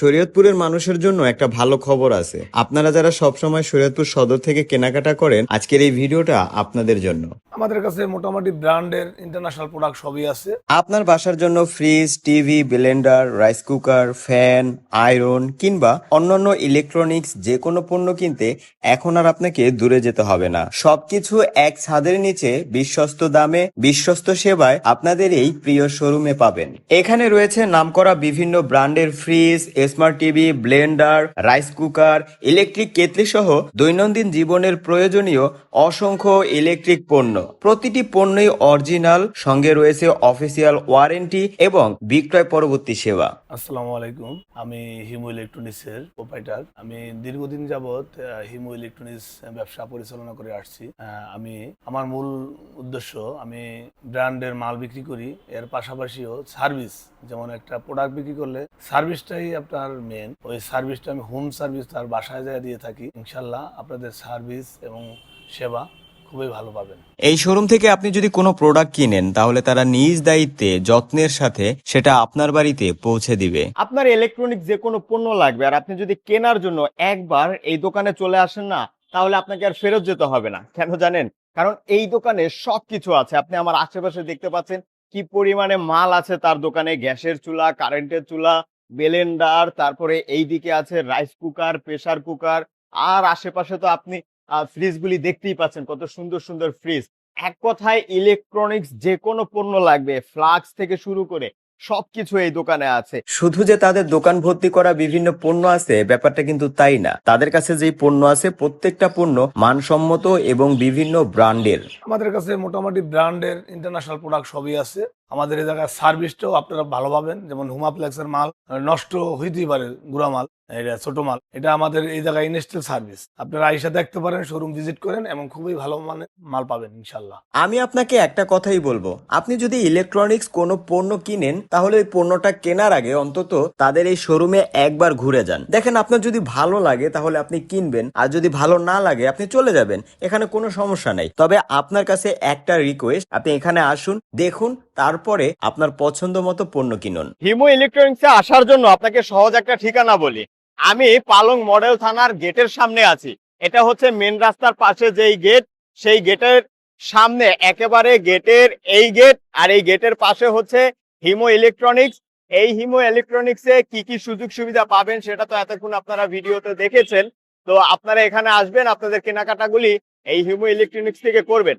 শরীয়তপুরের মানুষের জন্য একটা ভালো খবর আছে। আপনারা যারা সবসময় শরীয়তপুর সদর থেকে কেনাকাটা করেন, আজকের এই ভিডিওটা আপনাদের জন্য। আমাদের কাছে মোটামুটি ব্র্যান্ডের ইন্টারন্যাশনাল প্রোডাক্ট সবই আছে। আপনার বাসার জন্য fridge, TV, Blender, rice cooker, fan, iron কিংবা অন্যান্য ইলেকট্রনিক্স যে কোনো পণ্য কিনতে এখন আর আপনাকে দূরে যেতে হবে না। সবকিছু এক ছাদের নিচে বিশ্বস্ত দামে, বিশ্বস্ত সেবায় আপনাদের এই প্রিয় শোরুমে পাবেন। এখানে রয়েছে নামকরা বিভিন্ন ব্র্যান্ডের fridge, smart TV, Blender, rice cooker, electric kettle সহ দৈনন্দিন জীবনের প্রয়োজনীয় অসংখ্য ইলেকট্রিক পণ্য। প্রতিটি পণ্যই অরিজিনাল, সঙ্গে রয়েছে অফিসিয়াল ওয়ারেন্টি এবং বিক্রয় পরবর্তী সেবা। আসসালামু আলাইকুম, আমি হিমু ইলেকট্রনিক্সের প্রোপাইটার। আমি দীর্ঘদিন যাবৎ হিমু ইলেকট্রনিক্স ব্যবসা পরিচালনা করে আসছি। আমি আমার মূল উদ্দেশ্য, আমি ব্র্যান্ডের মাল বিক্রি করি, এর পাশাপাশিও সার্ভিস, যেমন একটা প্রোডাক্ট বিক্রি করলে সার্ভিসটাই আপনার মেন। ওই সার্ভিসটা আমি হোম সার্ভিস তার বাসায় যায় দিয়ে থাকি। ইনশাল্লাহ আপনাদের সার্ভিস এবং সেবা খুবই ভালো পাবেন। এই শোরুম থেকে আপনি যদি কোনো প্রোডাক্ট কিনেন তাহলে তারা নিজ দায়িত্বে যত্নের সাথে সেটা আপনার বাড়িতে পৌঁছে দিবে। আপনার ইলেকট্রনিক যে কোনো পণ্য লাগবে আর আপনি যদি কেনার জন্য একবার এই দোকানে চলে আসেন না, তাহলে আপনাকে আর ফেরত যেতে হবে না। কেন জানেন? কারণ এই দোকানে সবকিছু আছে। আপনি আমার আশেপাশে দেখতে পাচ্ছেন কি পরিমাণে মাল আছে তার দোকানে। গ্যাসের চুলা, কারেন্টের চুলা, ব্লেন্ডার, তারপরে এইদিকে আছে রাইস কুকার, প্রেসার কুকার, আর আশেপাশে তো আপনি ফ্রিজগুলি দেখতেই পাচ্ছেন, কত সুন্দর সুন্দর ফ্রিজ। এক কথায় ইলেকট্রনিক্স যে কোনো পণ্য লাগবে, ফ্লাক্স থেকে শুরু করে সবকিছু এই দোকানে আছে। শুধু যে তাদের দোকান ভর্তি করা বিভিন্ন পণ্য আছে ব্যাপারটা কিন্তু তাই না। তাদের কাছে যেই পণ্য আছে প্রত্যেকটা পণ্য মানসম্মত এবং বিভিন্ন ব্র্যান্ডের। আমাদের কাছে মোটামুটি ব্র্যান্ডের ইন্টারন্যাশনাল প্রোডাক্ট সবই আছে। আমাদের এই জায়গায় সার্ভিসটাও আপনারা ভালো পাবেন। যেমন হুমাপ্লেক্সের মাল নষ্ট হইতেই পারে, গুঁড়া মাল, এটা ছোট মাল, এটা আমাদের এই জায়গায় ইনস্টল সার্ভিস। আপনারা আইসা দেখতে পারেন, শোরুম ভিজিট করেন এবং খুবই ভালো মানের মাল পাবেন ইনশাল্লাহ। আমি আপনাকে একটা কথাই বলবো, আপনি যদি ইলেকট্রনিক্স কোনো পণ্য কিনেন তাহলে ওই পণ্যটা কেনার আগে অন্তত তাদের এই শোরুমে একবার ঘুরে যান। দেখেন আপনার যদি ভালো লাগে তাহলে আপনি কিনবেন, আর যদি ভালো না লাগে আপনি চলে যাবেন, এখানে কোনো সমস্যা নাই। তবে আপনার কাছে একটা রিকোয়েস্ট, আপনি এখানে আসুন, দেখুন, তারপরে আপনার পছন্দ মতো পণ্য কিনুন। হিমো ইলেকট্রনিক্সে আসার জন্য আপনাকে সহজ একটা ঠিকানা বলি। আমি পালং মডেল থানার গেটের সামনে আছি। এটা হচ্ছে মেন রাস্তার পাশে যেই গেট, সেই গেটের সামনে একেবারে গেটের এই গেট, আর এই গেটের পাশে হচ্ছে হিমো ইলেকট্রনিক্স। এই হিমো ইলেকট্রনিক্সে কি কি সুযোগ সুবিধা পাবেন সেটা তো এতক্ষণ আপনারা ভিডিওতে দেখেছেন। তো আপনারা এখানে আসবেন, আপনাদের কেনাকাটাগুলি এই হিমো ইলেকট্রনিক্স থেকে করবেন।